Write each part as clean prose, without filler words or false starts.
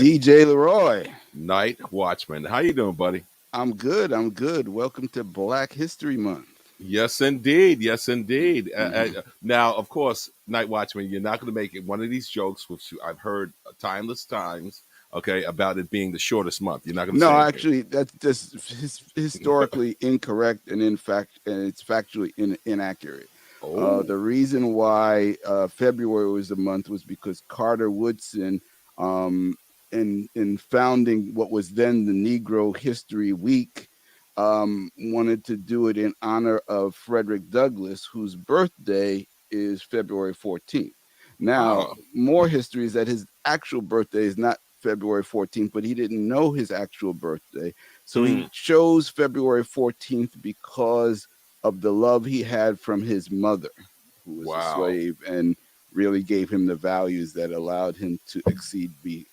DJ LeRoy. Night Watchman. How you doing, buddy? I'm good. Welcome to Black History Month. Yes, indeed. Yes, indeed. Now, of course, Night Watchman, you're not going to make it one of these jokes, which I've heard timeless times, okay, about it being the shortest month. You're not going to say No, anything. actually, that's just historically incorrect, and in fact, and it's factually inaccurate. Oh. The reason why February was the month was because Carter Woodson, in founding what was then the Negro History Week, wanted to do it in honor of Frederick Douglass, whose birthday is February 14th. Now, more history is that his actual birthday is not February 14th, but he didn't know his actual birthday. So he chose February 14th because of the love he had from his mother, who was a slave, and really gave him the values that allowed him to exceed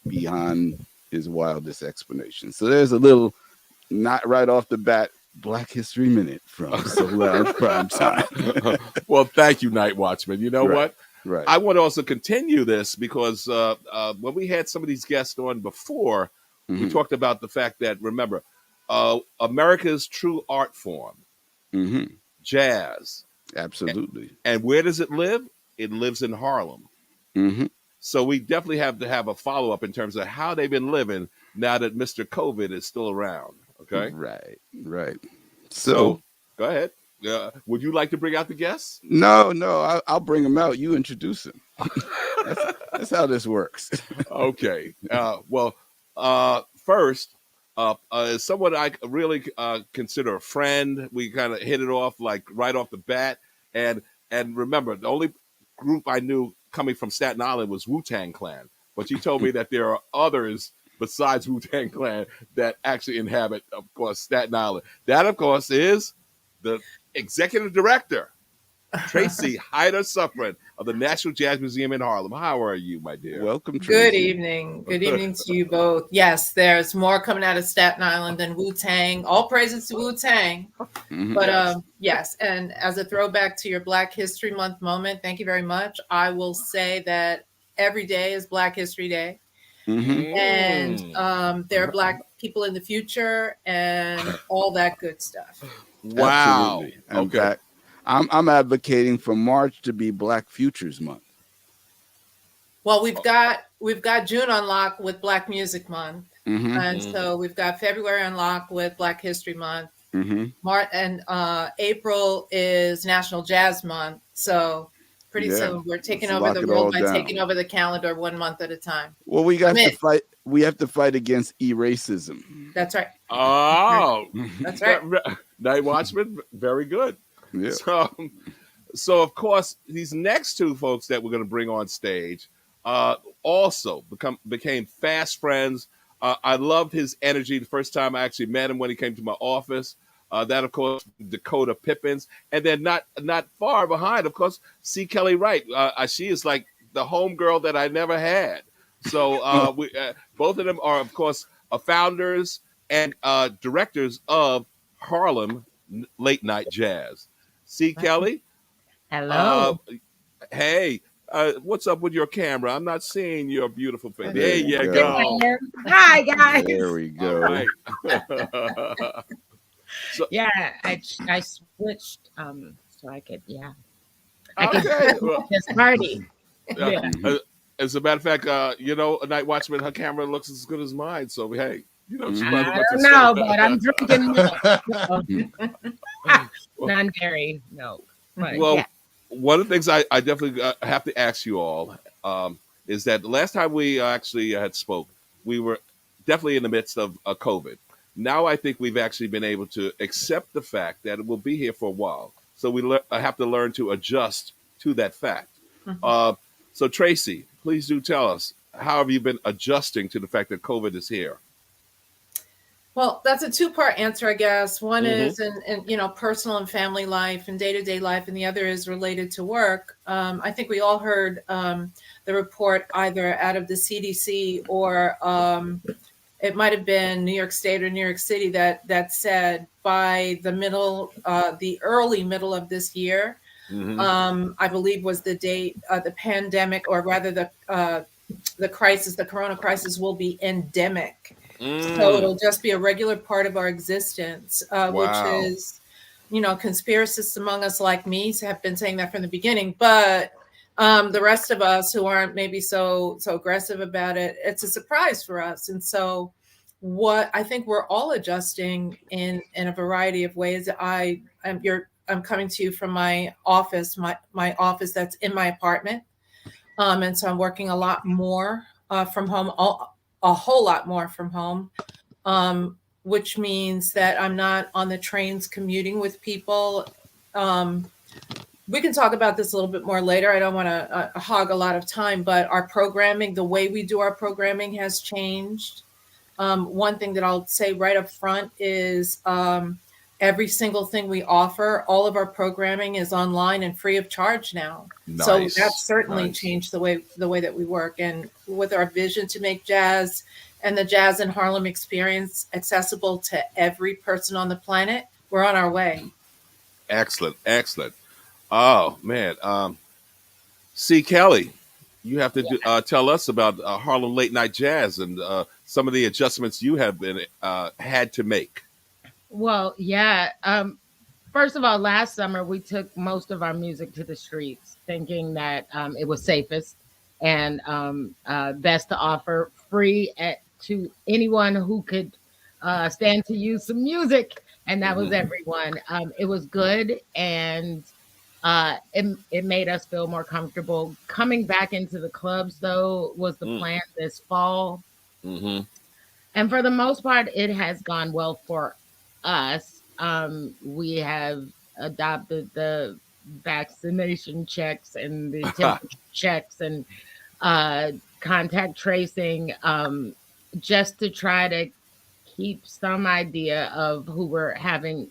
beyond his wildest explanation. So there's a little, not right off the bat, Black History Minute from Soul Lounge Primetime. Well, thank you, Night Watchman. You know what? Right. I want to also continue this because when we had some of these guests on before, we talked about the fact that, remember, America's true art form, jazz. Absolutely. And where does it live? It lives in Harlem. So we definitely have to have a follow-up in terms of how they've been living now that Mr. COVID is still around. Okay? Right. So go ahead. Would you like to bring out the guests? No, I'll bring them out. You introduce them. That's how this works. Okay. First, is someone I really consider a friend. We kind of hit it off like right off the bat. And remember, the only group I knew coming from Staten Island was Wu-Tang Clan. But you told me that there are others besides Wu-Tang Clan that actually inhabit, of course, Staten Island. That, of course, is the executive director, Tracy Hyter-Suffern of the National Jazz Museum in Harlem. How are you, my dear? Welcome, Tracy. Good evening. Good evening to you both. Yes, there's more coming out of Staten Island than Wu-Tang. All praises to Wu-Tang. But yes, and as a throwback to your Black History Month moment, thank you very much. I will say that every day is Black History Day. And there are Black people in the future and all that good stuff. Wow. Absolutely. In fact, I'm advocating for March to be Black Futures Month. Well, we've got June on lock with Black Music Month, and so we've got February on lock with Black History Month. March and April is National Jazz Month. So pretty soon we're taking over the world by taking over the calendar 1 month at a time. Well, we got to fight. We have to fight against eracism. That's right. Oh, that's right. Night Watchman, very good. Yeah. So of course, these next two folks that we're going to bring on stage also became fast friends. I loved his energy the first time I actually met him when he came to my office. That, of course, Dakota Pippins. And then not far behind, of course, C. Kelly Wright. She is like the homegirl that I never had. So we both of them are, of course, founders and directors of Harlem Late Night Jazz. C. Kelly. Hello. Hey, what's up with your camera? I'm not seeing your beautiful face. There you go. Hi, guys. There we go. All right. So, yeah, I switched so I could Okay. this party. Yeah. As a matter of fact, Night Watchman, her camera looks as good as mine. So hey, she I don't know, but I'm drinking milk. Non-dairy milk. But, one of the things I definitely have to ask you all is that the last time we actually had spoke, we were definitely in the midst of COVID. Now I think we've actually been able to accept the fact that it will be here for a while. So we have to learn to adjust to that fact. So Tracy, please do tell us, how have you been adjusting to the fact that COVID is here? Well, that's a two-part answer, I guess. One is in personal and family life and day-to-day life, and the other is related to work. I think we all heard the report either out of the CDC or it might have been New York State or New York City that said by the early middle of this year, I believe was the date the pandemic, or rather the the crisis, the corona crisis, will be endemic. So Mm. it'll just be a regular part of our existence, which Wow. is, conspiracists among us like me have been saying that from the beginning. But the rest of us who aren't maybe so aggressive about it, it's a surprise for us. And so what I think we're all adjusting in a variety of ways. I'm coming to you from my office, my office that's in my apartment. And so I'm working a lot more from home, a whole lot more from home, which means that I'm not on the trains commuting with people. We can talk about this a little bit more later. I don't want to hog a lot of time, but our programming, the way we do our programming has changed. One thing that I'll say right up front is every single thing we offer, all of our programming is online and free of charge now. Nice. So that's certainly changed the way that we work. And with our vision to make jazz and the Jazz in Harlem experience accessible to every person on the planet, we're on our way. Excellent. Oh man. C. Kelly, you have to tell us about Harlem Late Night Jazz and some of the adjustments you have been had to make. Well, yeah. First of all, last summer we took most of our music to the streets, thinking that it was safest and best to offer free to anyone who could stand to use some music, and that was everyone. It was good, and it made us feel more comfortable. Coming back into the clubs, though, was the plan this fall. Mm-hmm. And for the most part, it has gone well for us. We have adopted the vaccination checks and the temperature checks and contact tracing, just to try to keep some idea of who we're having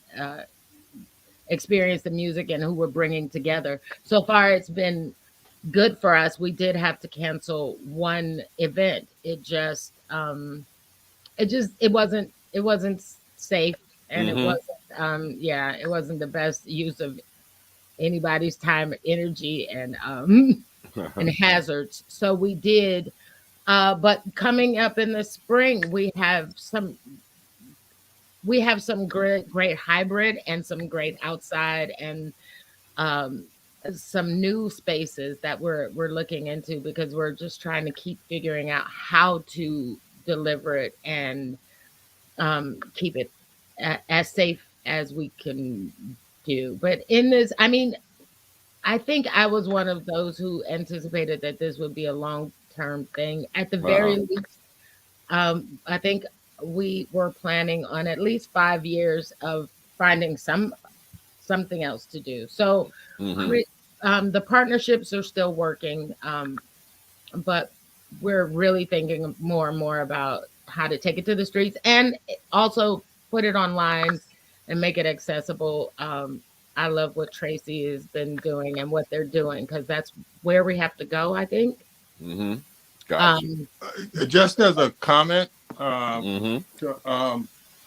experience the music and who we're bringing together. So far, it's been good for us. We did have to cancel one event. It wasn't safe, and it wasn't the best use of anybody's time, energy, and and hazards. So we did. But coming up in the spring, we have some great hybrid and some great outside and some new spaces that we're looking into, because we're just trying to keep figuring out how to deliver it and keep it as safe as we can do. But in this, I mean, I think I was one of those who anticipated that this would be a long-term thing. At the very least, I think we were planning on at least 5 years of finding something else to do. So the partnerships are still working, but we're really thinking more and more about how to take it to the streets and also put it online and make it accessible. I love what Tracy has been doing and what they're doing, because that's where we have to go, I think. Gotcha. Just as a comment, a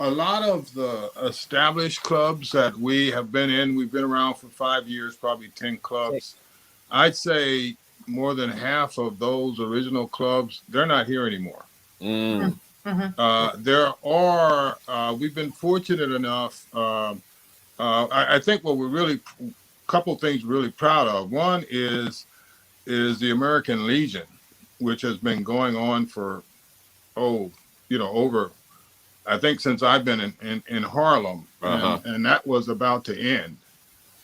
lot of the established clubs that we have been in, we've been around for 5 years, probably 10 clubs. I'd say more than half of those original clubs, they're not here anymore. There are, we've been fortunate enough. I think what we're really, couple things we're really proud of. One is the American Legion, which has been going on for, over, I think since I've been in Harlem, and that was about to end.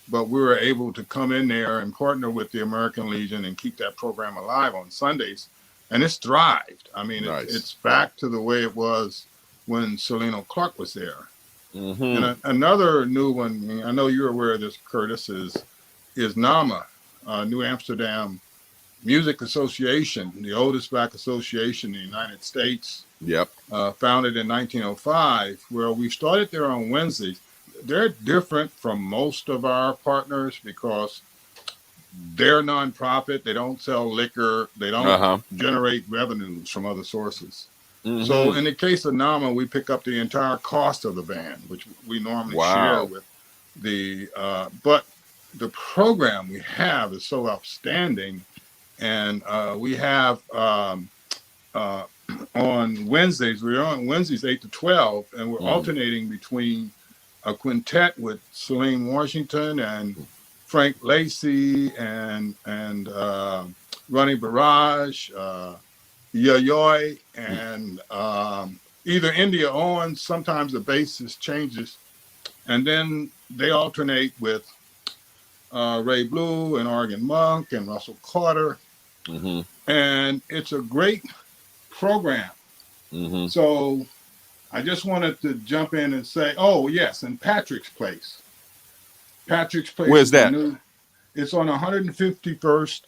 But we were able to come in there and partner with the American Legion and keep that program alive on Sundays. And it's thrived. I mean, it's back to the way it was when Selena Clark was there. And another new one, I know you're aware of this, Curtis, is NAMA, New Amsterdam Music Association, the oldest black association in the United States. Founded in 1905, where we started there on Wednesdays. They're different from most of our partners because they're nonprofit. They don't sell liquor. They don't generate revenues from other sources. So in the case of NAMA, we pick up the entire cost of the band, which we normally share with the, but the program we have is so outstanding And we have on Wednesdays, we're on Wednesdays 8 to 12, and we're alternating between a quintet with Celine Washington and Frank Lacey and Ronnie Barrage, Yoyoy, and either India Owens. Sometimes the bassist changes, and then they alternate with Ray Blue and Oregon Monk and Russell Carter, and it's a great program. So I just wanted to jump in and say, oh yes, and Patrick's Place. Patrick's Place. Where's that? It's on 151st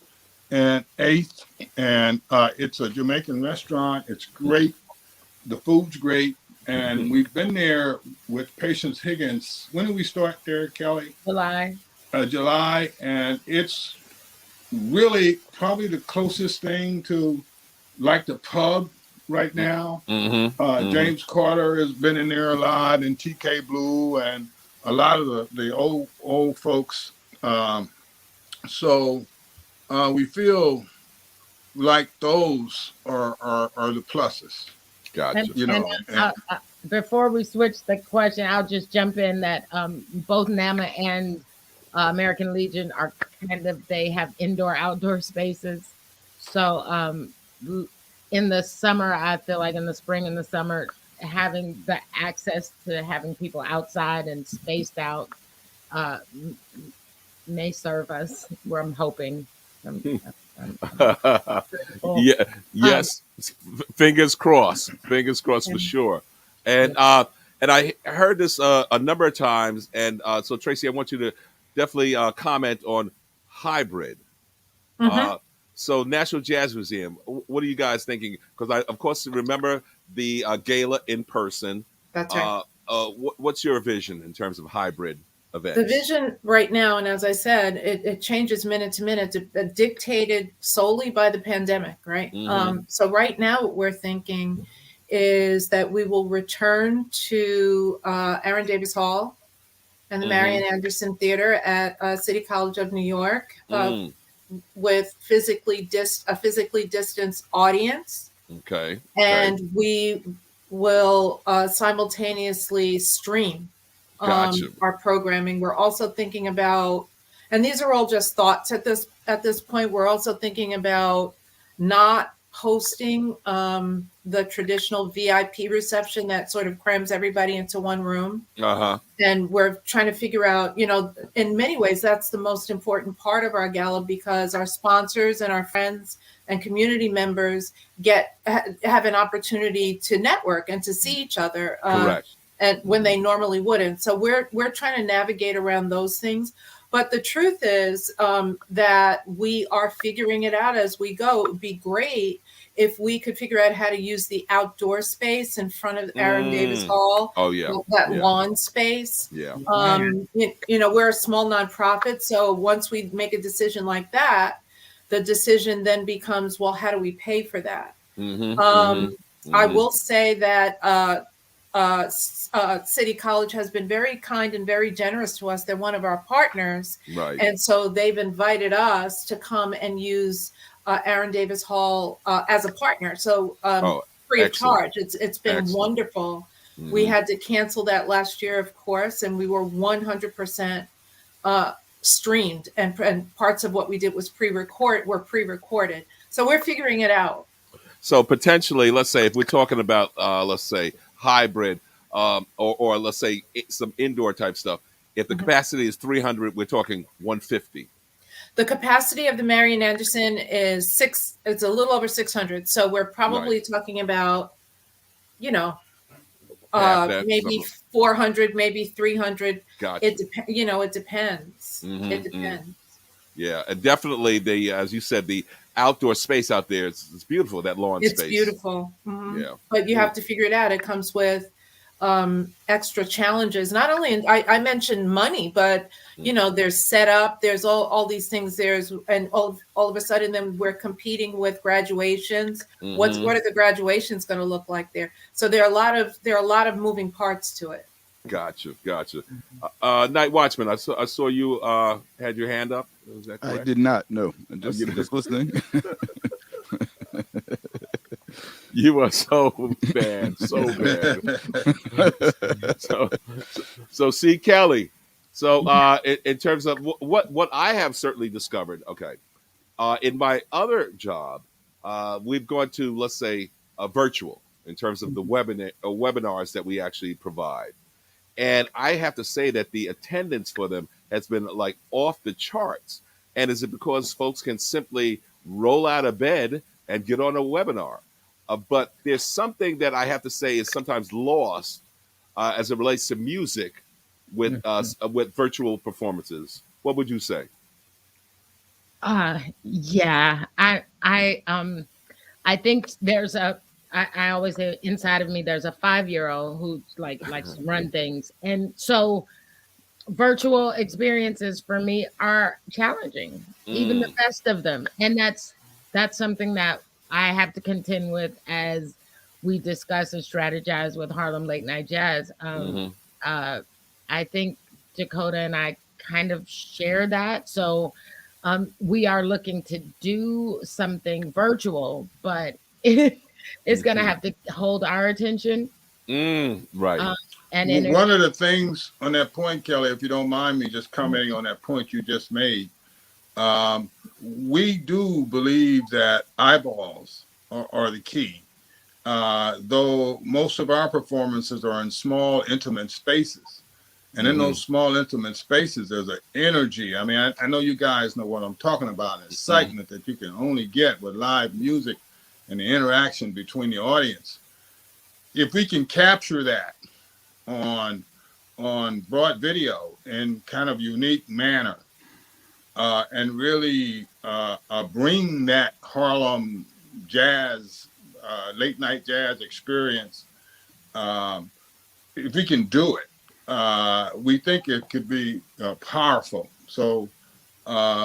and 8th, and it's a Jamaican restaurant. It's great. The food's great, and we've been there with Patience Higgins. When did we start there, Kelly? July, and it's really probably the closest thing to like the pub right now. James Carter has been in there a lot, and TK Blue, and a lot of the old folks. So we feel like those are the pluses. Gotcha. Before we switch the question, I'll just jump in that both NAMA and American Legion are they have indoor-outdoor spaces. So in the summer, I feel like in the spring and the summer, having the access to having people outside and spaced out may serve us, where I'm hoping. Yes. Fingers crossed for sure. And I heard this a number of times. And so Tracy, I want you to definitely comment on hybrid. So National Jazz Museum, what are you guys thinking? Because I, of course, remember the gala in person. That's right. What's your vision in terms of hybrid events? The vision right now, and as I said, it changes minute to minute, dictated solely by the pandemic, right? So right now what we're thinking is that we will return to Aaron Davis Hall and the Marian Anderson Theater at City College of New York with a physically distanced audience. Okay. And we will simultaneously stream our programming. We're also thinking about, and these are all just thoughts at this point, we're also thinking about not hosting the traditional VIP reception that sort of crams everybody into one room. And we're trying to figure out, in many ways, that's the most important part of our gala, because our sponsors and our friends and community members have an opportunity to network and to see each other. Correct. And when they normally wouldn't. So we're trying to navigate around those things. But the truth is that we are figuring it out as we go. It would be great if we could figure out how to use the outdoor space in front of Aaron Davis Hall. Oh, yeah. That lawn space. Yeah. We're a small nonprofit. So once we make a decision like that, the decision then becomes, well, how do we pay for that? I will say that City College has been very kind and very generous to us. They're one of our partners. Right. And so they've invited us to come and use Aaron Davis Hall as a partner. So free of charge. It's been wonderful. We had to cancel that last year, of course, and we were 100% streamed, and parts of what we did was pre-recorded. So we're figuring it out. So potentially, let's say if we're talking about let's say hybrid or let's say some indoor type stuff, if the capacity is 300, we're talking 150. The capacity of the Marian Anderson is it's a little over 600. So we're probably talking about, maybe 400, maybe 300. Gotcha. It depends. It depends. Yeah, and definitely as you said, the outdoor space out there, it's beautiful, that lawn space. It's beautiful. Yeah. But you have to figure it out. It comes with extra challenges. Not only, I mentioned money, but there's setup, there's all these things. And all of a sudden, then we're competing with graduations. What are the graduations going to look like there? So there are a lot of moving parts to it. Gotcha. Night Watchman, I saw you had your hand up. Is that correct? I did not. No, just listening. You are so bad. So C. Kelly. So in terms of what I have certainly discovered, okay, in my other job, we've gone to, let's say, virtual in terms of the webinars that we actually provide. And I have to say that the attendance for them has been like off the charts. And is it because folks can simply roll out of bed and get on a webinar? But there's something that I have to say is sometimes lost as it relates to music with virtual performances. What would you say? Yeah, I think there's I always say inside of me there's a 5-year-old who likes to run things, and so virtual experiences for me are challenging, even the best of them, and that's something that I have to contend with as we discuss and strategize with Harlem Late Night Jazz. I think Dakota and I kind of share that, so we are looking to do something virtual, but it's going to have to hold our attention. Right. And one of the things on that point, Kelly, if you don't mind me just commenting on that point you just made, we do believe that eyeballs are the key. Though most of our performances are in small, intimate spaces. And in those small, intimate spaces, there's an energy. I mean, I know you guys know what I'm talking about, an excitement that you can only get with live music and the interaction between the audience. If we can capture that on broad video in kind of unique manner, and really bring that Harlem jazz, late night jazz experience, if we can do it, we think it could be powerful. So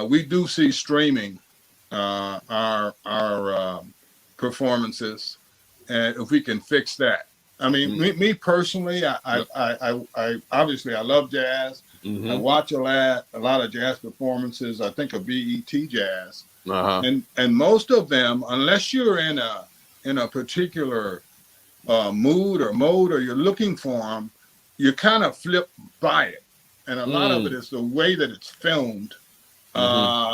we do see streaming our performances, and if we can fix that. I mean, me personally, I obviously I love jazz. I watch a lot of jazz performances. I think of BET Jazz, and most of them, unless you're in a particular mood or mode, or you're looking for them, you kind of flip by it, and a lot of it is the way that it's filmed,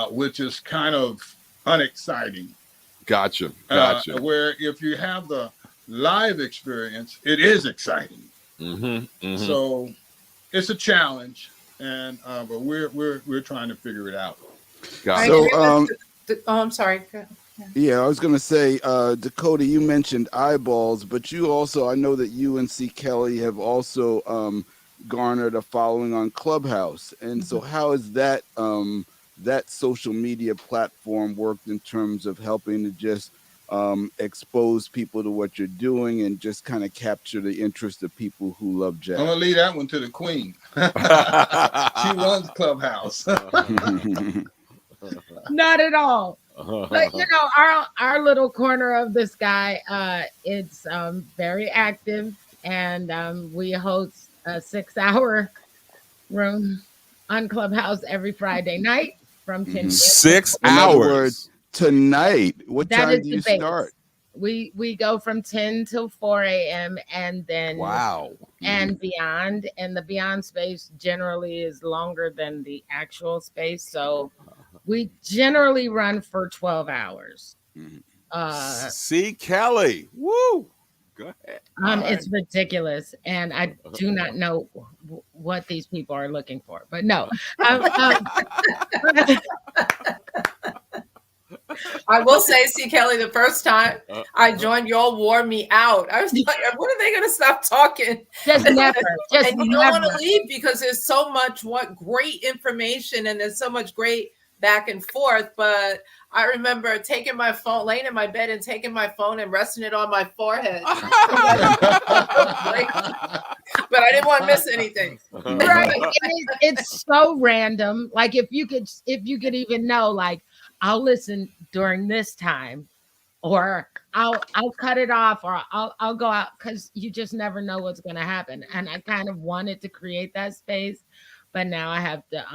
which is kind of unexciting. Gotcha. Where if you have the live experience, it is exciting. So it's a challenge, and but we're trying to figure it out. So I'm sorry. Yeah, I was going to say, Dakota, you mentioned eyeballs, but you also, I know that you and C. Kelly have also garnered a following on Clubhouse. And so how has that that social media platform worked in terms of helping to just expose people to what you're doing and just kind of capture the interest of people who love jazz? I'm going to leave that one to the queen. She runs Clubhouse. Not at all. But you know, our little corner of the sky, it's very active, and we host a 6-hour room on Clubhouse every Friday night from 10 p.m. 6 In other hours words, tonight. What That time is do the you base. start? We go from 10 till 4 a.m. and then and beyond. And the beyond space generally is longer than the actual space. So we generally run for 12 hours. C. Kelly. Woo! Go ahead. It's ridiculous. And I do not know what these people are looking for. But no. I will say, C. Kelly, the first time I joined, y'all wore me out. I was like, when are they going to stop talking? Just never. Just and you don't want to leave because there's so much great information and there's so much great back and forth. But I remember taking my phone, laying in my bed and taking my phone and resting it on my forehead. But I didn't want to miss anything. Right. It's so random. Like if you could even know, like, I'll listen during this time or I'll cut it off, or I'll go out, because you just never know what's going to happen. And I kind of wanted to create that space, but now I have to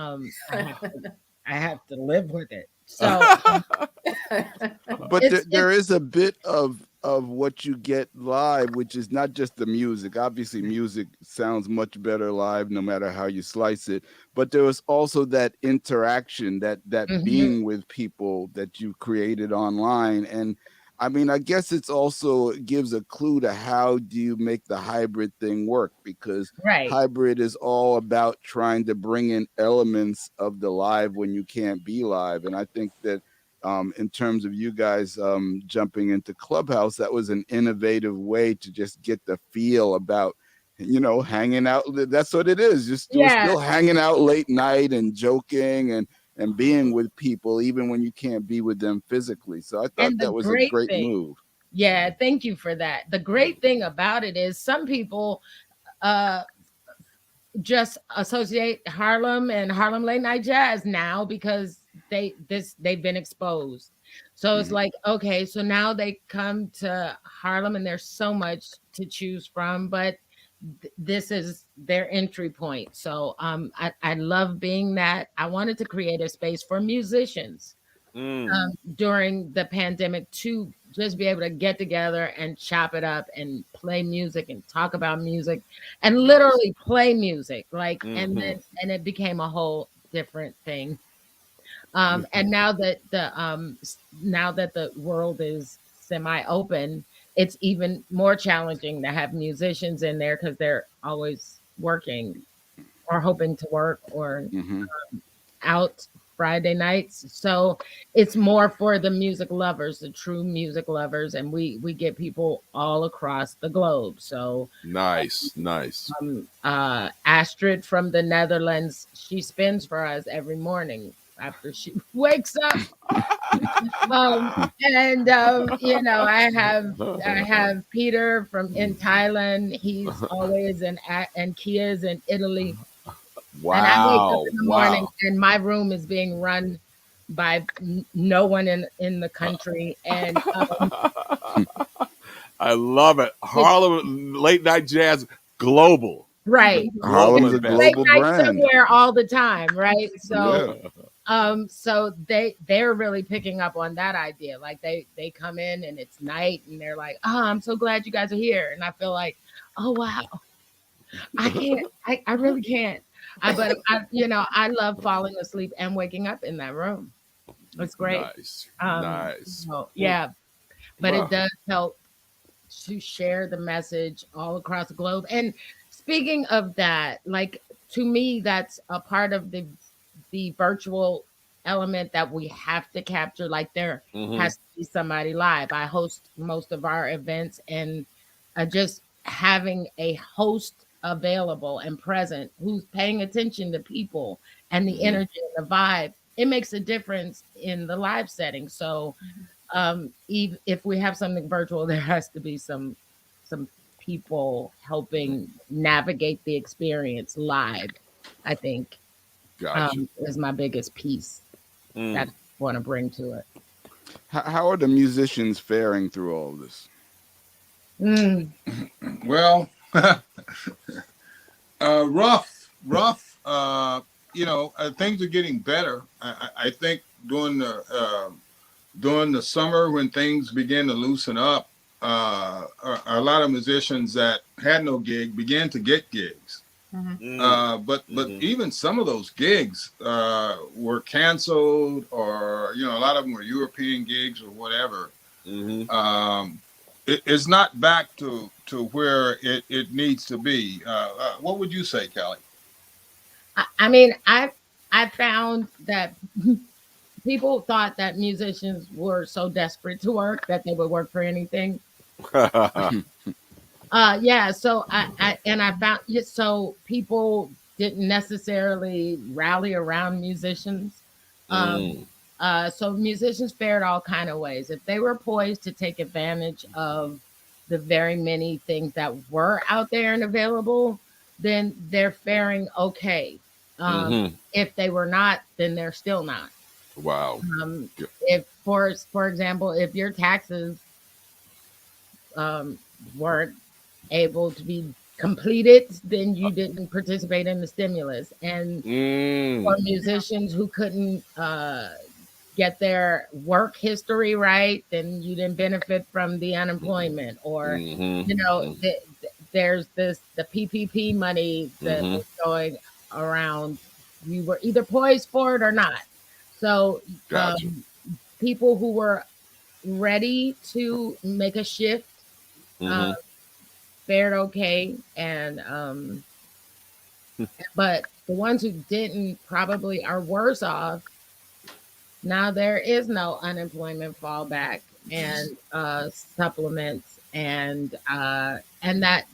I have to live with it. So But there is a bit of what you get live, which is not just the music. Obviously, music sounds much better live, no matter how you slice it. But there was also that interaction, that being with people that you created online. And I mean, I guess it's also gives a clue to how do you make the hybrid thing work, because right. hybrid is all about trying to bring in elements of the live when you can't be live. And I think that in terms of you guys jumping into Clubhouse, that was an innovative way to just get the feel about, hanging out. That's what it is. You're still hanging out late night and joking and being with people, even when you can't be with them physically. So I thought that was a great move. Yeah, thank you for that. The great thing about it is some people just associate Harlem and Harlem late night jazz now because they've been exposed. So it's like, okay, so now they come to Harlem and there's so much to choose from, but this is their entry point. So I love being that. I wanted to create a space for musicians during the pandemic to just be able to get together and chop it up and play music and talk about music and literally play music, and it became a whole different thing. And now that the world is semi-open, it's even more challenging to have musicians in there because they're always working or hoping to work or out Friday nights. So it's more for the music lovers, the true music lovers, and we get people all across the globe. So nice. Astrid from the Netherlands, she spins for us every morning after she wakes up. I have Peter in Thailand. He's always and Kia's in Italy. Wow. And I wake up in the morning and my room is being run by no one in the country. And I love it. Harlem late night jazz global. Right. Harlem's a global brand. Somewhere all the time, right? So so they're really picking up on that idea. Like they come in and it's night and they're like, "Oh, I'm so glad you guys are here." And I feel like, "Oh wow. I really can't." But I love falling asleep and waking up in that room. It's great. Nice. So, yeah, but it does help to share the message all across the globe. And speaking of that, like to me, that's a part of the virtual element that we have to capture. Like there has to be somebody live. I host most of our events, and just having a host available and present who's paying attention to people and the energy and the vibe, it makes a difference in the live setting. So if we have something virtual, there has to be some people helping navigate the experience live, I think. Gotcha. Is my biggest piece that I want to bring to it. How are the musicians faring through all of this? Well, rough. Things are getting better. I think during the summer when things began to loosen up, a lot of musicians that had no gig began to get gigs. But even some of those gigs were canceled, or a lot of them were European gigs or whatever. It's not back to where it needs to be. What would you say, Kelly? I mean, I found that people thought that musicians were so desperate to work that they would work for anything. So I found so people didn't necessarily rally around musicians. So musicians fared all kind of ways. If they were poised to take advantage of the very many things that were out there and available, then they're faring okay. If they were not, then they're still not. Wow. If, for example, if your taxes weren't able to be completed, then you didn't participate in the stimulus. And for musicians who couldn't get their work history right, then you didn't benefit from the unemployment. Or, there's the PPP money that was going around. You were either poised for it or not. So Gotcha. people who were ready to make a shift fared okay, and but the ones who didn't probably are worse off. Now there is no unemployment fallback and supplements, and that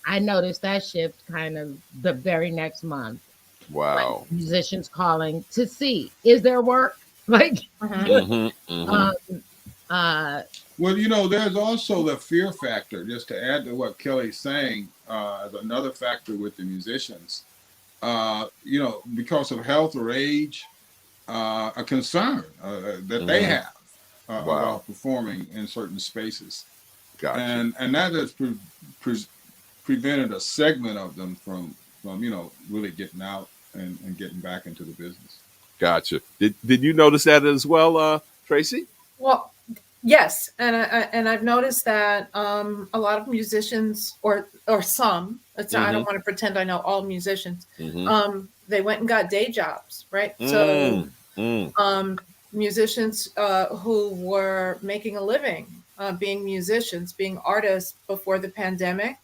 I noticed that shift kind of the very next month. Wow. Like musicians calling to see, is there work? Like, well, there's also the fear factor, just to add to what Kelly's saying, as another factor with the musicians, because of health or age, a concern that they have about performing in certain spaces. Gotcha. And that has prevented a segment of them from really getting out and getting back into the business. Gotcha. Did you notice that as well, Tracy? Well, yes, and I've noticed that a lot of musicians, or some, I don't want to pretend I know all musicians. They went and got day jobs, right? So musicians who were making a living being musicians, being artists before the pandemic,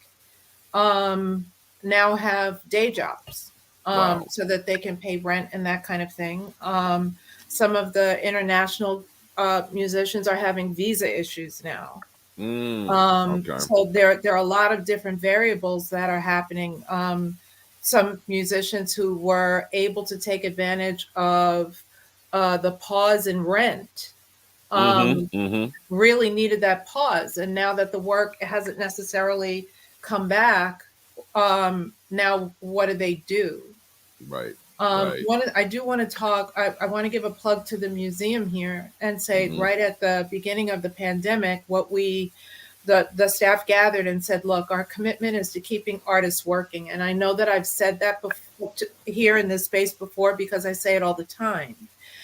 now have day jobs. So that they can pay rent and that kind of thing. Some of the international musicians are having visa issues now. So there are a lot of different variables that are happening. Some musicians who were able to take advantage of the pause in rent really needed that pause. And now that the work hasn't necessarily come back, now what do? Right. I do want to talk. I want to give a plug to the museum here and say right at the beginning of the pandemic, the staff gathered and said, look, our commitment is to keeping artists working. And I know that I've said that before, here in this space before, because I say it all the time.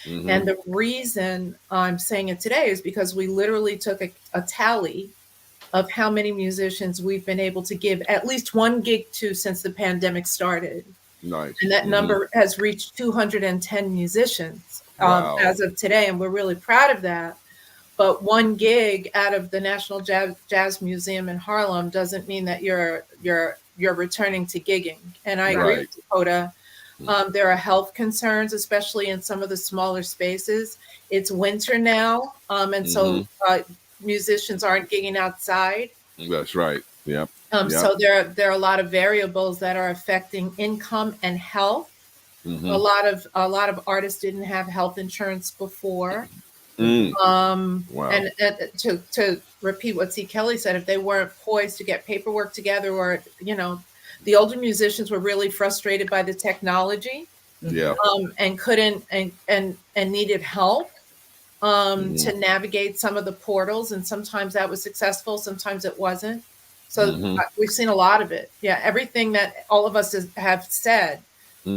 And the reason I'm saying it today is because we literally took a tally of how many musicians we've been able to give at least one gig to since the pandemic started. Nice. And that number has reached 210 musicians as of today. And we're really proud of that. But one gig out of the National Jazz Museum in Harlem doesn't mean that you're returning to gigging. And I agree with Dakota. There are health concerns, especially in some of the smaller spaces. It's winter now. And so musicians aren't gigging outside. That's right. Yep. So there are a lot of variables that are affecting income and health. A lot of artists didn't have health insurance before. And to repeat what C. Kelly said, if they weren't poised to get paperwork together, or the older musicians were really frustrated by the technology, and couldn't and needed help to navigate some of the portals, and sometimes that was successful, sometimes it wasn't. So we've seen a lot of it. Yeah, everything that all of us have said,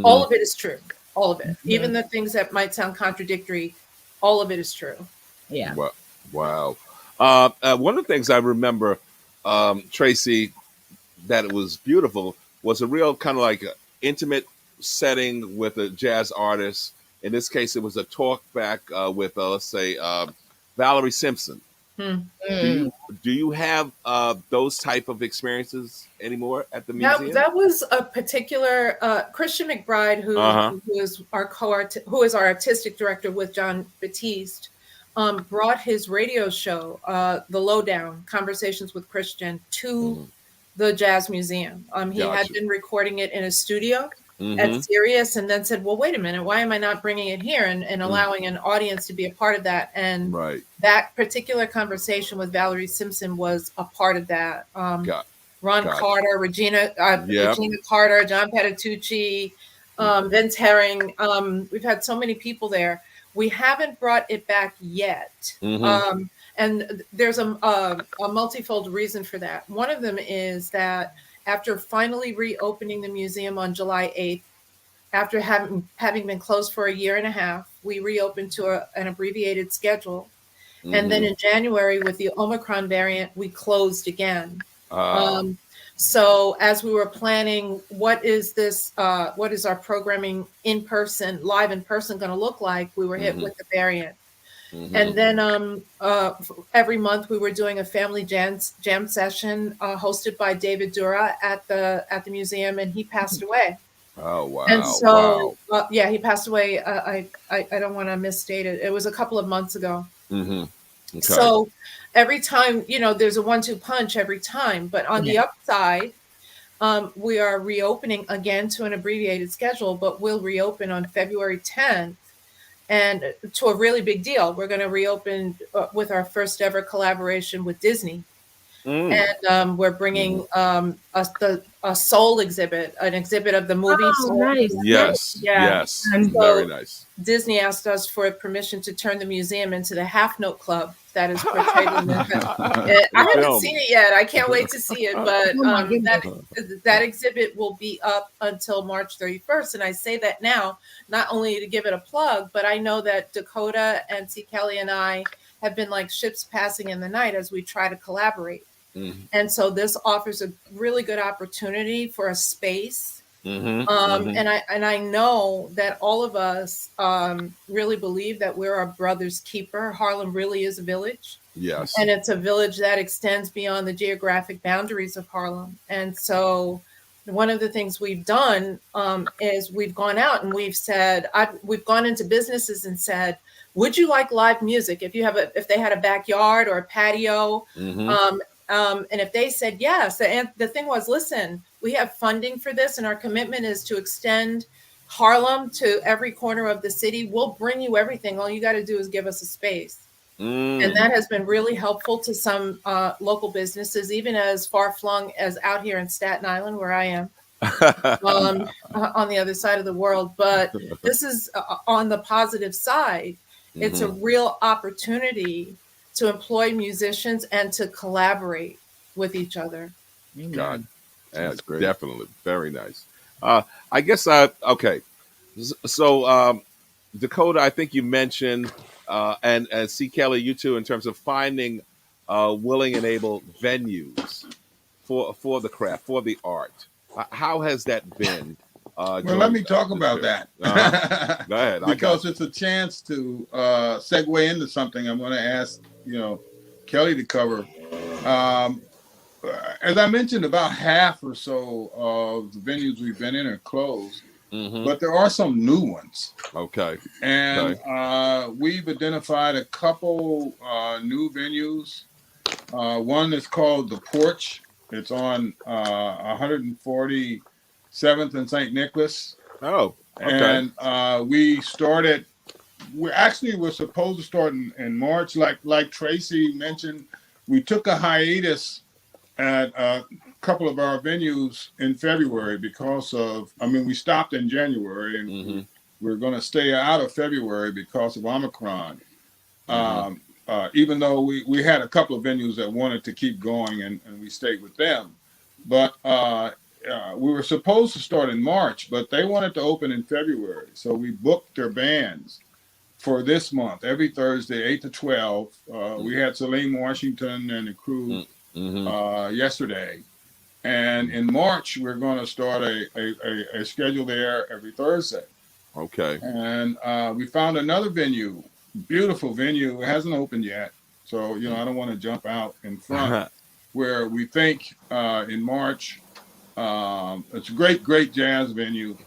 all of it is true. All of it, even the things that might sound contradictory, all of it is true. Yeah. Wow. One of the things I remember, Tracy, that it was beautiful was a real kind of like a intimate setting with a jazz artist. In this case, it was a talk back with, let's say, Valerie Simpson. Do you have those type of experiences anymore at the museum? That was a particular Christian McBride, who is our artistic director with John Batiste, brought his radio show, The Lowdown, Conversations with Christian, to the Jazz Museum. He had been recording it in a studio at Sirius, and then said, well, wait a minute, why am I not bringing it here and allowing an audience to be a part of that? And that particular conversation with Valerie Simpson was a part of that. Ron Carter, Regina Carter, John Patitucci, Vince Herring. We've had so many people there. We haven't brought it back yet. And there's a multifold reason for that. One of them is that after finally reopening the museum on July 8th, after having been closed for a year and a half, we reopened to an abbreviated schedule. And then in January, with the Omicron variant, we closed again. So as we were planning, what is our programming live in person going to look like? We were hit with the variant. And then every month we were doing a family jam session hosted by David Dura at the museum, and he passed away. Oh, wow. And so, yeah, he passed away. I don't want to misstate it. It was a couple of months ago. Okay. So every time, there's a 1-2 punch every time. But on the upside, we are reopening again to an abbreviated schedule, but we'll reopen on February 10th. And to a really big deal. We're going to reopen with our first ever collaboration with Disney. And we're bringing a Soul exhibit, an exhibit of the movie. Oh, nice. Yes. And so very nice. Disney asked us for permission to turn the museum into the Half Note Club that is portrayed in the film. I haven't seen it yet. I can't wait to see it. But that exhibit will be up until March 31st. And I say that now, not only to give it a plug, but I know that Dakota and C. Kelly and I have been like ships passing in the night as we try to collaborate. And so this offers a really good opportunity for a space. And I know that all of us really believe that we're our brother's keeper. Harlem really is a village. Yes. And it's a village that extends beyond the geographic boundaries of Harlem. And so one of the things we've done is we've gone out and we've said, we've gone into businesses and said, would you like live music? If they had a backyard or a patio, and if they said yes, the thing was, listen, we have funding for this, and our commitment is to extend Harlem to every corner of the city. We'll bring you everything. All you got to do is give us a space. And that has been really helpful to some local businesses, even as far flung as out here in Staten Island, where I am, on the other side of the world. But this is on the positive side. It's a real opportunity to employ musicians and to collaborate with each other. God, that's great. Definitely very nice. I guess okay. So Dakota, I think you mentioned, and C. Kelly, you too, in terms of finding willing and able venues for the craft, for the art. How has that been? Well, let me talk about that. Go ahead. Because it's a chance to segue into something I'm going to ask, Kelly to cover. As I mentioned, about half or so of the venues we've been in are closed, but there are some new ones. Okay. And we've identified a couple new venues. One is called The Porch. It's on 147th and St. Nicholas. Oh, okay. And we started. We're supposed to start in March, like Tracy mentioned. We took a hiatus at a couple of our venues in February because we stopped in January and we're going to stay out of February because of Omicron. Even though we had a couple of venues that wanted to keep going and we stayed with them. But we were supposed to start in March, but they wanted to open in February. So we booked their bands for this month, every Thursday, 8 to 12. We had Saline Washington and the crew yesterday. And in March, we're going to start a schedule there every Thursday. Okay. And we found another venue, beautiful venue. It hasn't opened yet. So, I don't want to jump out in front, where we think in March, it's a great jazz venue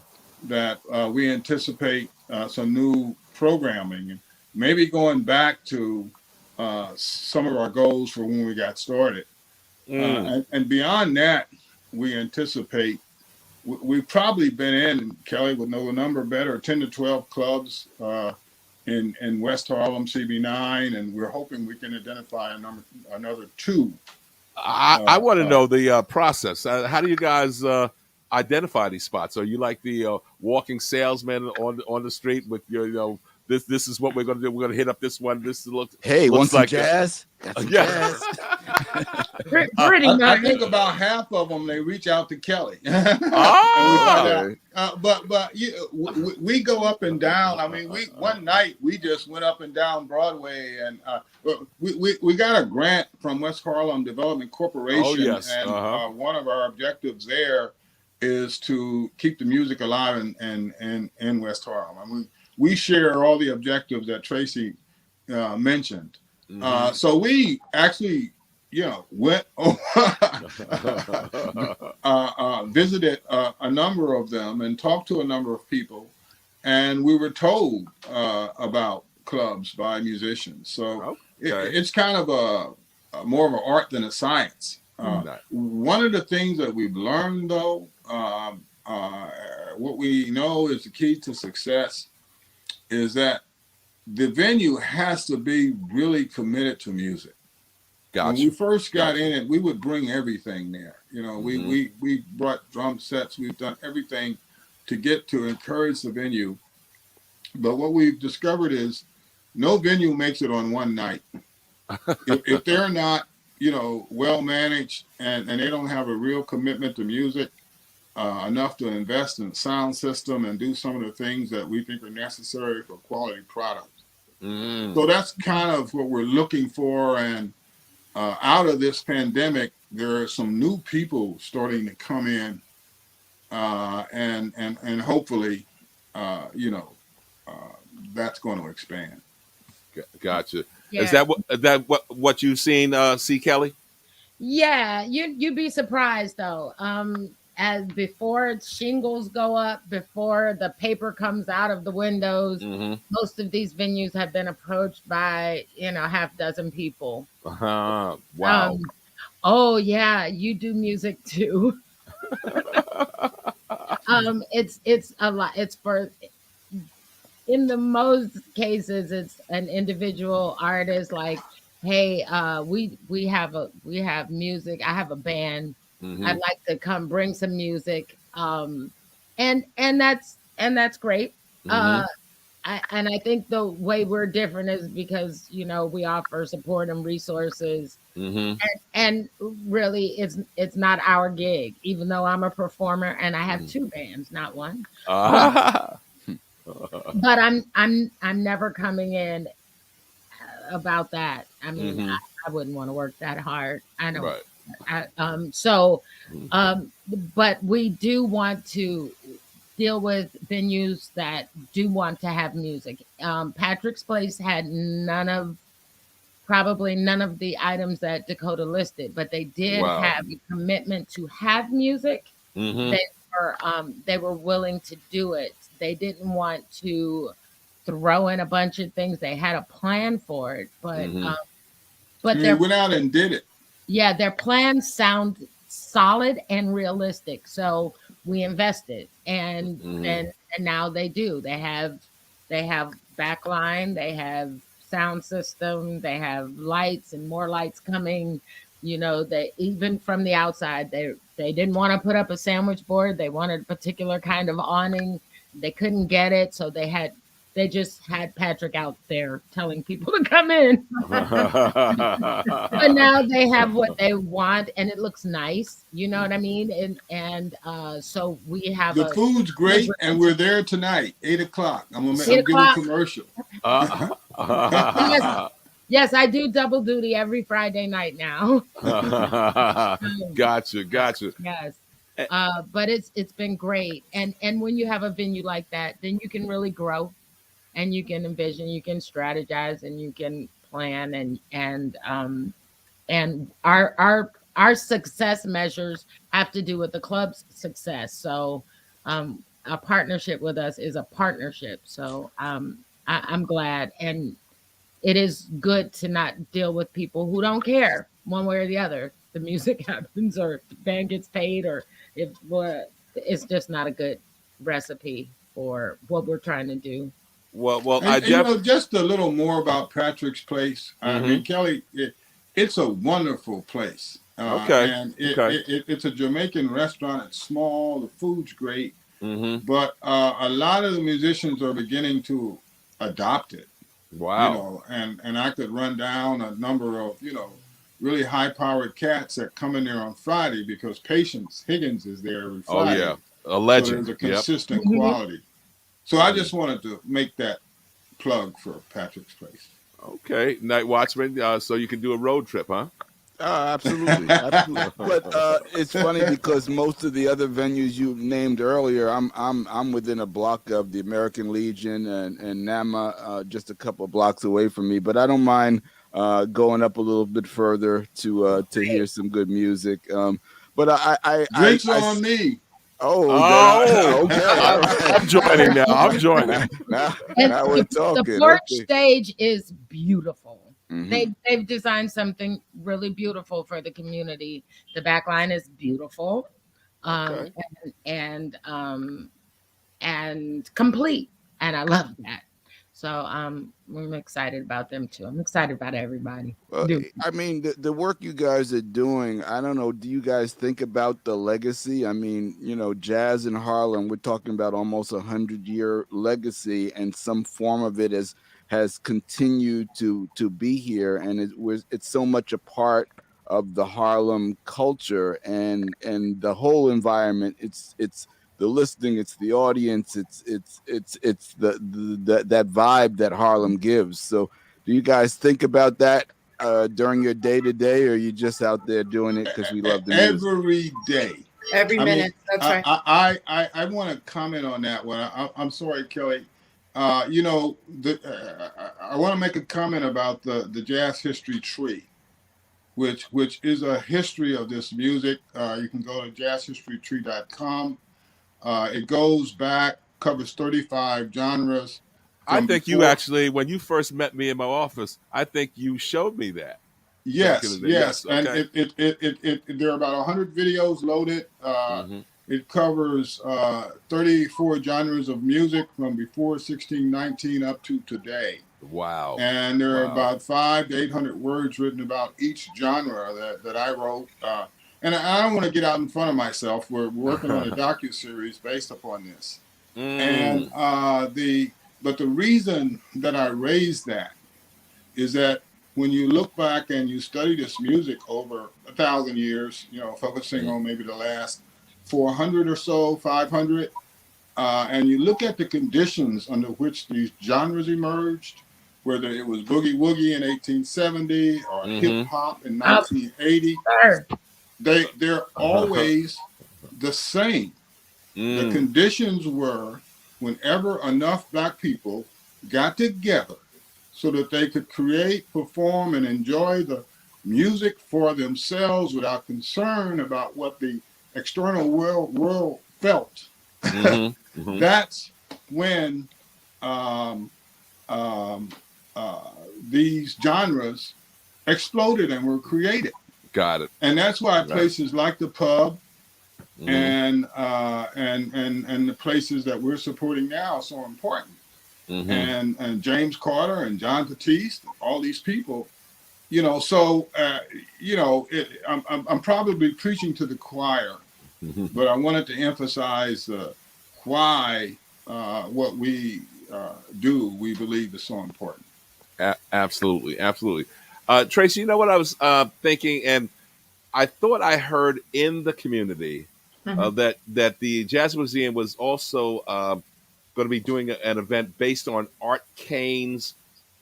that we anticipate some new programming, maybe going back to some of our goals for when we got started. And beyond that, we anticipate, we've probably been in, Kelly would know the number better, 10 to 12 clubs in West Harlem, CB9, and we're hoping we can identify another 2. I want to know the process. How do you guys identify these spots? Are you like the walking salesman on the street with your this is what we're gonna do. We're gonna hit up this one. This looks want some like jazz? Got some yeah. jazz. Pretty I much. think about half of them, they reach out to Kelly. Oh, But we go up and down. I mean, one night we just went up and down Broadway, and we got a grant from West Harlem Development Corporation. Oh, yes. And one of our objectives there is to keep the music alive in West Harlem. I mean, we share all the objectives that Tracy mentioned. Mhm. So we actually, went visited a number of them and talked to a number of people, and we were told about clubs by musicians. So it's kind of a more of an art than a science. One of the things that we've learned, though, what we know is the key to success is that the venue has to be really committed to music. Gotcha. When we first got in it, we would bring everything there. We brought drum sets. We've done everything to encourage the venue. But what we've discovered is no venue makes it on one night. if they're not, well managed and they don't have a real commitment to music, enough to invest in the sound system and do some of the things that we think are necessary for quality products. So that's kind of what we're looking for. And out of this pandemic, there are some new people starting to come in, and hopefully, that's going to expand. Gotcha. Yeah. Is that what you've seen, C. Kelly? Yeah, you'd be surprised though. As before shingles go up, before the paper comes out of the windows, most of these venues have been approached by half dozen people. Wow. Oh yeah, you do music too. It's a lot. It's for, in the most cases, it's an individual artist. Like, hey, we have music. I have a band. I'd like to come bring some music. And that's great. I think the way we're different is because we offer support and resources, and really it's not our gig. Even though I'm a performer and I have two bands, not one. But I'm never coming in about that. I mean, I wouldn't want to work that hard. I don't. Right. But we do want to deal with venues that do want to have music. Patrick's Place had probably none of the items that Dakota listed, but they did have a commitment to have music. They were willing to do it. They didn't want to throw in a bunch of things. They had a plan for it, but they went out and did it. Yeah, their plans sound solid and realistic. So we invested, and now they do. They have backline, they have sound system, they have lights and more lights coming. They even from the outside, they didn't want to put up a sandwich board. They wanted a particular kind of awning. They couldn't get it, so they just had Patrick out there telling people to come in. But now they have what they want, and it looks nice. You know what I mean? And so we have the food's great, and we're there tonight, 8:00. I'm giving a commercial. Yes, I do double duty every Friday night now. Gotcha. Yes. But it's been great. And when you have a venue like that, then you can really grow. And you can envision, you can strategize, and you can plan, and our success measures have to do with the club's success. So a partnership with us is a partnership. So I'm glad, and it is good to not deal with people who don't care one way or the other. The music happens, or the band gets paid, or it's just not a good recipe for what we're trying to do. Well, just a little more about Patrick's Place. I mean, Kelly, it's a wonderful place. And it's a Jamaican restaurant. It's small. The food's great. But a lot of the musicians are beginning to adopted. Wow. And I could run down a number of, really high-powered cats that come in there on Friday because Patience Higgins is there every Friday. Oh, yeah. A So legend. there's a consistent Yep. quality. So I just wanted to make that plug for Patrick's Place. Okay. Night Watchman, so you can do a road trip, huh? Absolutely, absolutely. But it's funny because most of the other venues you named earlier, I'm within a block of the American Legion and NAMA, just a couple of blocks away from me. But I don't mind going up a little bit further to hear some good music. But Drinks on me. Oh, okay. I'm joining now. I'm joining. Now And we're talking. the porch Okay. stage is beautiful. Mhm. They've designed something really beautiful for the community. The back line is beautiful, Okay. and complete, and I love that. So I'm excited about them too. I'm excited about everybody. I mean, the work you guys are doing, I don't know, do you guys think about the legacy? I mean, jazz in Harlem, we're talking about almost 100-year legacy, and some form of it has continued to be here, and it's so much a part of the Harlem culture and the whole environment. It's the listening, it's the audience, it's that vibe that Harlem gives. So do you guys think about that during your day-to-day, or are you just out there doing it because we love the music? Every day. Every minute. That's right. I want to comment on that one. I'm sorry, Kelly. I want to make a comment about the Jazz History Tree, which is a history of this music. You can go to jazzhistorytree.com. It goes back, covers 35 genres. I think you actually, when you first met me in my office, I think you showed me that. Yes. And Okay. there are about 100 videos loaded. It covers 34 genres of music from before 1619 up to today. Wow. And there are about 500 to 800 words written about each genre that I wrote. And I don't want to get out in front of myself. We're working on a docuseries based upon this. And but the reason that I raised that is that when you look back and you study this music over 1,000 years, focusing on maybe the last 400 or so, 500, and you look at the conditions under which these genres emerged, whether it was boogie woogie in 1870 or hip hop in 1980, they're always the same. The conditions were whenever enough Black people got together so that they could create, perform, and enjoy the music for themselves without concern about what the external world felt. That's when these genres exploded and were created. Got it. And that's why places like the pub and the places that we're supporting now are so important. And James Carter and John Batiste, all these people, so I'm probably preaching to the choir, but I wanted to emphasize why what we do, we believe is so important. Absolutely. Tracy, you know what I was thinking, and I thought I heard in the community that the Jazz Museum was also going to be doing an event based on Art Kane's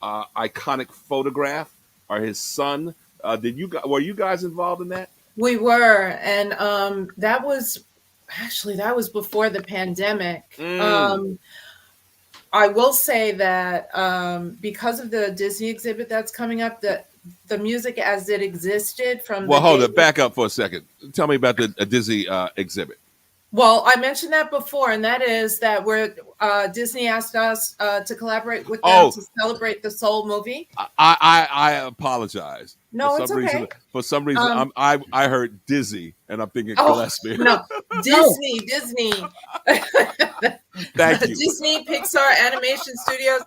iconic photograph, or his son. Were you guys involved in that? We were, and that was before the pandemic. I will say that because of the Disney exhibit that's coming up, the music as it existed from hold it, back up for a second. Tell me about the Disney exhibit. Well, I mentioned that before, and that is that Disney asked us to collaborate with them to celebrate the Soul movie. I apologize. No, it's okay. For some reason, I heard Dizzy, and I'm thinking Gillespie. No, Disney. Thank you. Disney, Pixar, Animation Studios.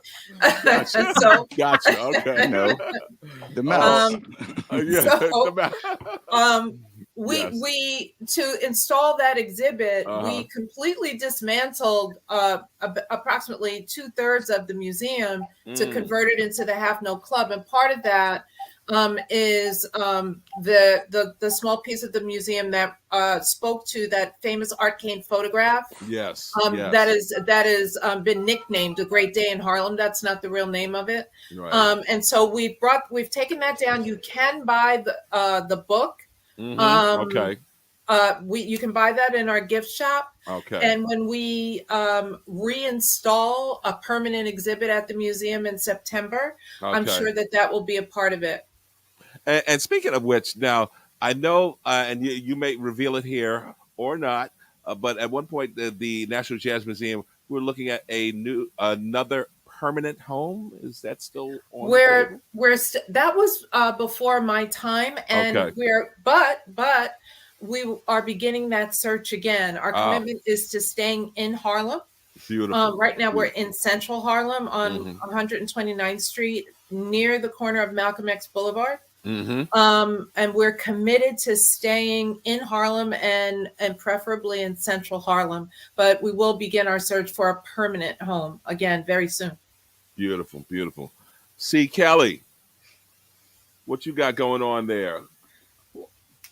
Gotcha. Okay. The mouse. The mouse. we to install that exhibit, we completely dismantled approximately 2/3 of the museum to convert it into the Half Note Club, and part of that is the small piece of the museum that spoke to that famous Arcane photograph. Yes, that is been nicknamed "A Great Day in Harlem." That's not the real name of it. Right. And so we've taken that down. You can buy the book. Okay. You can buy that in our gift shop. Okay. And when we reinstall a permanent exhibit at the museum in September, I'm sure that will be a part of it. And speaking of which, now I know, and you may reveal it here or not, but at one point the National Jazz Museum, we're looking at another permanent home. Is that still on the table? That was before my time, and but we are beginning that search again. Our commitment is to staying in Harlem. Beautiful. Right now we're in Central Harlem on 129th Street, near the corner of Malcolm X Boulevard. And we're committed to staying in Harlem and preferably in Central Harlem, but we will begin our search for a permanent home again very soon. Beautiful, beautiful. C. Kelly, what you got going on there?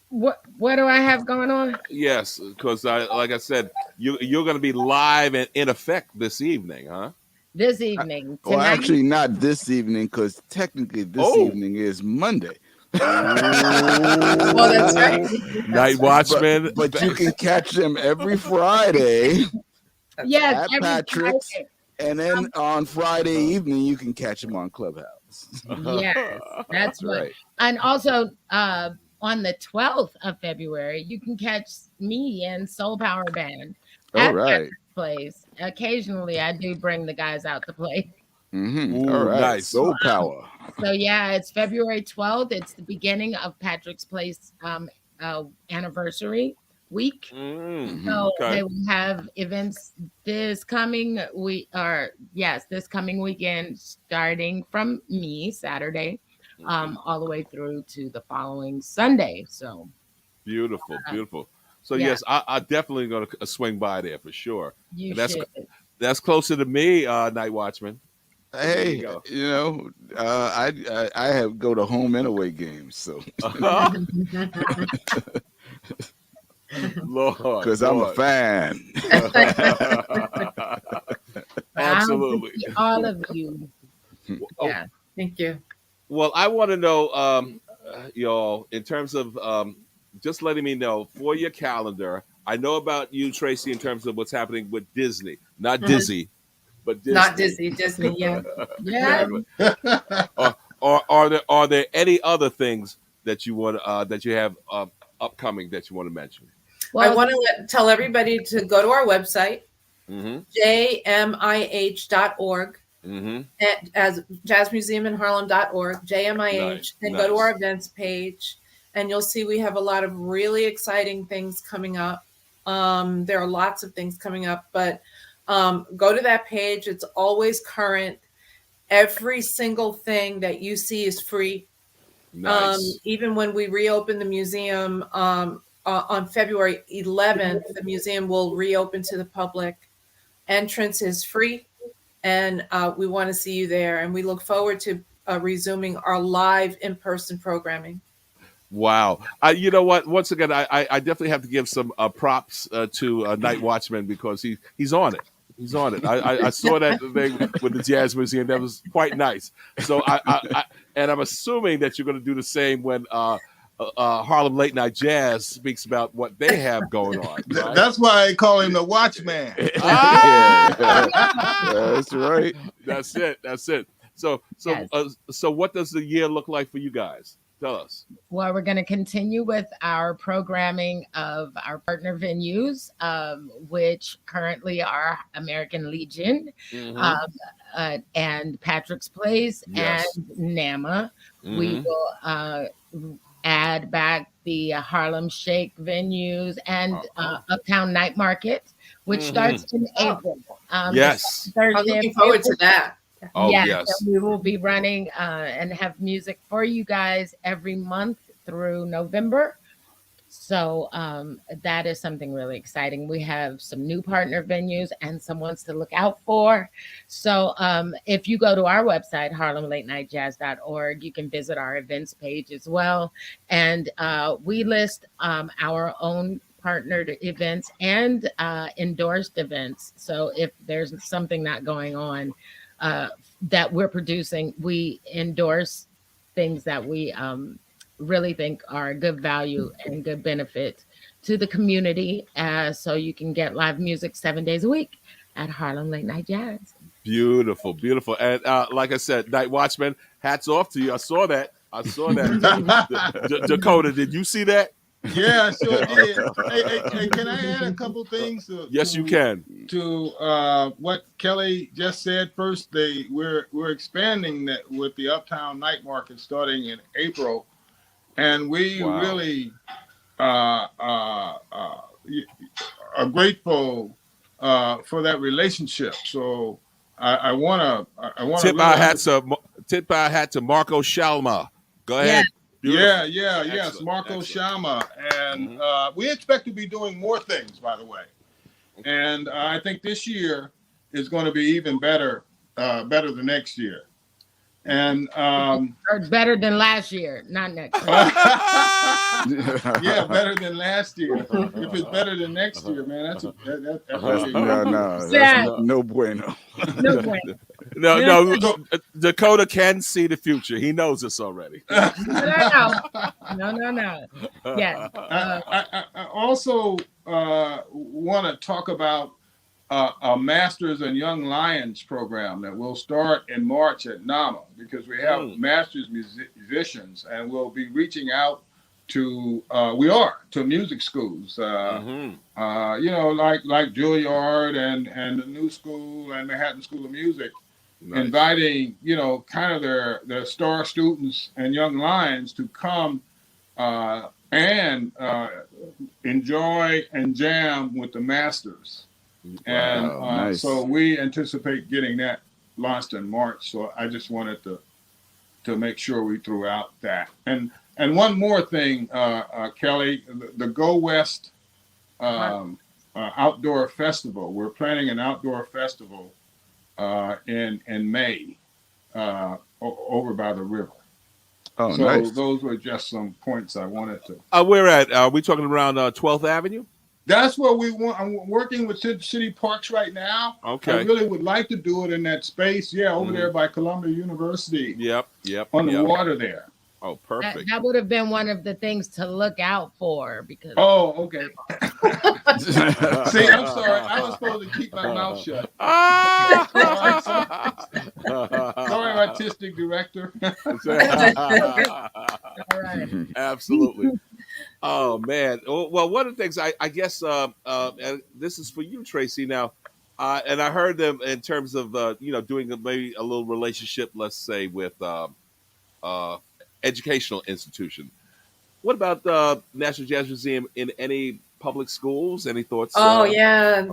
What do I have going on? Yes, because like I said, you're going to be live and in effect this evening, huh? This evening. Well, actually, not this evening, because technically this evening is Monday. Well, that's right. Night Watchman. But you can catch them every Friday. Yes, at Patrick's. Friday. And then on Friday evening, you can catch them on Clubhouse. Yes, that's right. And also on the 12th of February, you can catch me and Soul Power Band at Patrick's Place. Occasionally, I do bring the guys out to play. Ooh, all right, nice. Soul Power. So yeah, it's February 12th. It's the beginning of Patrick's Place anniversary week. So they will have events this coming weekend, starting from Saturday, all the way through to the following Sunday. So beautiful. So yes, I definitely going to swing by there for sure. That's closer to me, Night Watchman. Hey, I have go to home and away games, so Lord, because I'm a fan. Absolutely, all of you. Yeah, thank you. Well, I want to know, y'all, in terms of just letting me know for your calendar. I know about you, Tracy, in terms of what's happening with Disney, not Dizzy. But Disney. Not Disney, yeah. Are there any other things that you want that you have upcoming that you want to mention? Well, I want to tell everybody to go to our website, jmih.org, as jazzmuseuminharlem.org, JMIH, and go to our events page, and you'll see we have a lot of really exciting things coming up. There are lots of things coming up, but go to that page. It's always current. Every single thing that you see is free. Nice. Even when we reopen the museum on February 11th, the museum will reopen to the public. Entrance is free, and we want to see you there. And we look forward to resuming our live in-person programming. Wow. You know what? Once again, I definitely have to give some props to Night Watchman because he's on it. He's on it. I saw that thing with the Jazz Museum. That was quite nice. So and I'm assuming that you're going to do the same when Harlem Late Night Jazz speaks about what they have going on. Right? That's why I call him the Watchman. That's right. That's it. So what does the year look like for you guys? Tell us. Well, we're going to continue with our programming of our partner venues, which currently are American Legion and Patrick's Place and NAMA. We will add back the Harlem Shake venues and Uptown Night Market, which starts in April. Yes. I'm looking forward to that. Oh, yes. We will be running and have music for you guys every month through November. So that is something really exciting. We have some new partner venues and some ones to look out for. So if you go to our website, harlemlatenightjazz.org, you can visit our events page as well. And we list our own partnered events and endorsed events. So if there's something not going on that we're producing, we endorse things that we really think are good value and good benefit to the community. So you can get live music 7 days a week at Harlem Late Night Jazz. Beautiful, beautiful. And like I said, Night Watchman, hats off to you. I saw that. Dakota, did you see that? Yeah, I sure did. Hey, can I add a couple things? Yes, you can. To what Kelly just said. First, we're expanding that with the Uptown Night Market starting in April, and we really are grateful for that relationship. So I want to tip our hat to Marco Shalma. Go ahead. Yeah. Yes, Marco Shalma. And we expect to be doing more things, by the way. And I think this year is going to be even better than next year. And or better than last year, not next year. Yeah, better than last year. If it's better than next year, man, that's no bueno. No bueno. No, Dakota can see the future. He knows this already. No. Yeah. I also want to talk about a Masters and Young Lions program that will start in March at NAMA, because we have Masters musicians, and we'll be reaching out to music schools, like Juilliard and the New School and Manhattan School of Music, inviting kind of their star students and young lions to come and enjoy and jam with the Masters. And nice. So we anticipate getting that launched in March. So I just wanted to make sure we threw out that. And one more thing, Kelly, the Go West outdoor festival. We're planning an outdoor festival in May over by the river. Oh, so nice. Those were just some points I wanted to. Where at? Are we talking around 12th Avenue? That's where we want. I'm working with City Parks right now. Okay. I really would like to do it in that space. Yeah, over there by Columbia University. Yep. On the water there. Oh, perfect. That would have been one of the things to look out for, because. Oh, okay. See, I'm sorry. I was supposed to keep my mouth shut. Sorry, artistic director. All right. Absolutely. Oh man. Well, one of the things I guess, and this is for you, Tracy. Now, and I heard them in terms of doing maybe a little relationship, let's say, with educational institution. What about the National Jazz Museum in any public schools? Any thoughts? Yeah.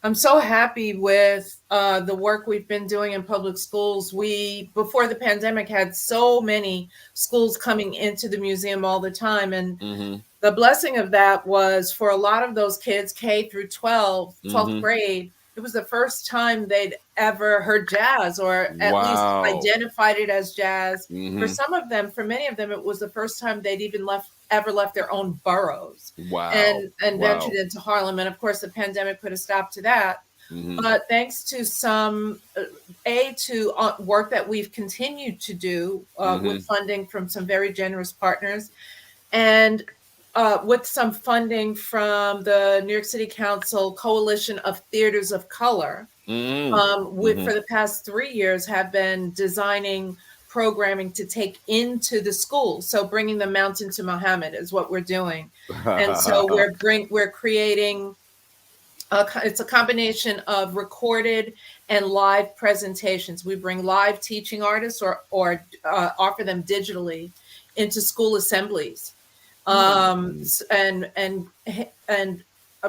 I'm so happy with the work we've been doing in public schools. We, before the pandemic, had so many schools coming into the museum all the time. And the blessing of that was, for a lot of those kids, K through 12th grade, it was the first time they'd ever heard jazz, or at least identified it as jazz. For some of them, for many of them, it was the first time they'd even ever left their own boroughs and ventured into Harlem. And of course, the pandemic put a stop to that. But thanks to some work that we've continued to do with funding from some very generous partners, and with some funding from the New York City Council Coalition of Theaters of Color, for the past 3 years have been designing programming to take into the schools. So bringing the mountain to Muhammad is what we're doing. And so we're creating, it's a combination of recorded and live presentations. We bring live teaching artists or offer them digitally into school assemblies. And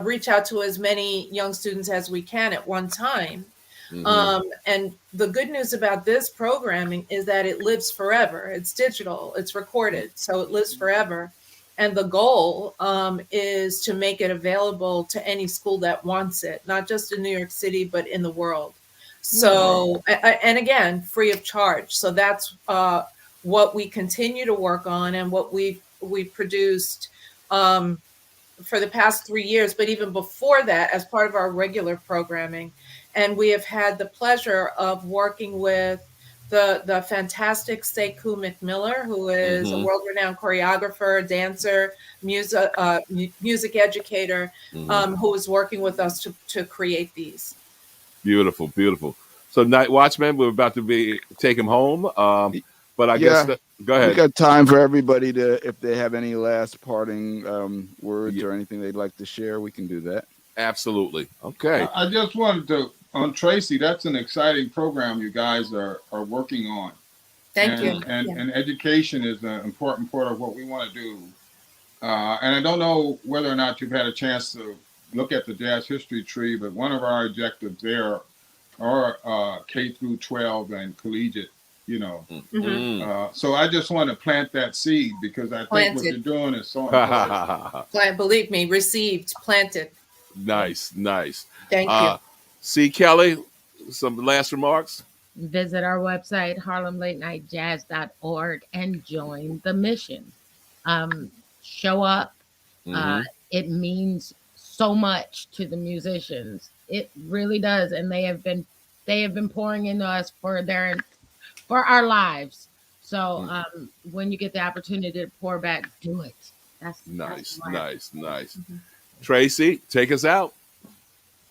reach out to as many young students as we can at one time. And the good news about this programming is that it lives forever. It's digital, it's recorded, so it lives forever. And the goal is to make it available to any school that wants it, not just in New York City, but in the world. So, and again, free of charge. So that's what we continue to work on, and what we produced for the past 3 years, but even before that, as part of our regular programming. And we have had the pleasure of working with the fantastic Sekou McMiller, who is a world-renowned choreographer, dancer, music educator, who is working with us to create these. Beautiful, beautiful. So, Night Watchman, we're about to take him home. But I guess go ahead. We got time for everybody to, if they have any last parting words or anything they'd like to share, we can do that. Absolutely. Okay. I just wanted to, on Tracy, that's an exciting program you guys are working on. Thank you. And education is an important part of what we want to do. And I don't know whether or not you've had a chance to look at the Jazz History Tree, but one of our objectives there are K through 12 and collegiate, so I just want to plant that seed, because I think what you're doing is so important. Believe me, received, planted. Nice. Thank you. C. Kelly, some last remarks? Visit our website, harlemlatenightjazz.org, and join the mission. Show up. It means so much to the musicians. It really does. And they have been pouring into us for our lives. So when you get the opportunity to pour back, do it. That's nice. Tracy, take us out.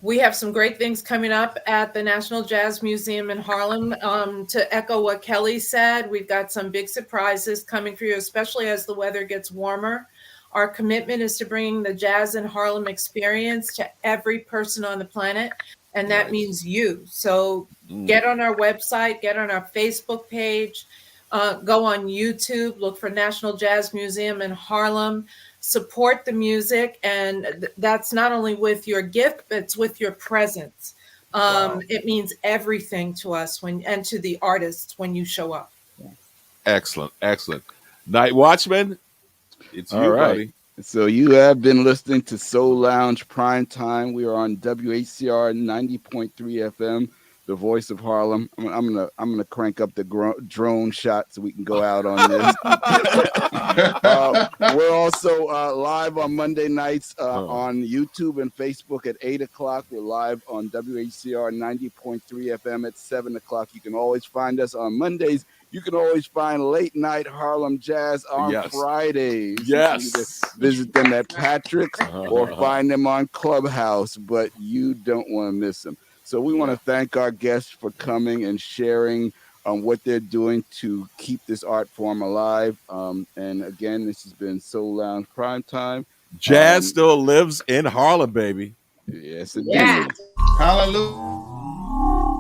We have some great things coming up at the National Jazz Museum in Harlem. To echo what Kelly said, we've got some big surprises coming for you, especially as the weather gets warmer. Our commitment is to bring the Jazz in Harlem experience to every person on the planet, and that means you. So get on our website, get on our Facebook page, go on YouTube, look for National Jazz Museum in Harlem. Support the music, and that's not only with your gift, but it's with your presence. It means everything to us and to the artists when you show up. Excellent. Night Watchman, it's you, buddy. So you have been listening to Soul Lounge Primetime. We are on WHCR 90.3 FM, the voice of Harlem. I'm gonna crank up the drone shot so we can go out on this. We're also live on Monday nights on YouTube and Facebook at 8 o'clock. We're live on WHCR 90.3 FM at 7 o'clock. You can always find us on Mondays. You can always find Late Night Harlem Jazz on Fridays. Yes. You can visit them at Patrick's or find them on Clubhouse, but you don't want to miss them. So we want to thank our guests for coming and sharing what they're doing to keep this art form alive. And again, this has been Soul Lounge Primetime. Jazz still lives in Harlem, baby. Yes, it does. Hallelujah.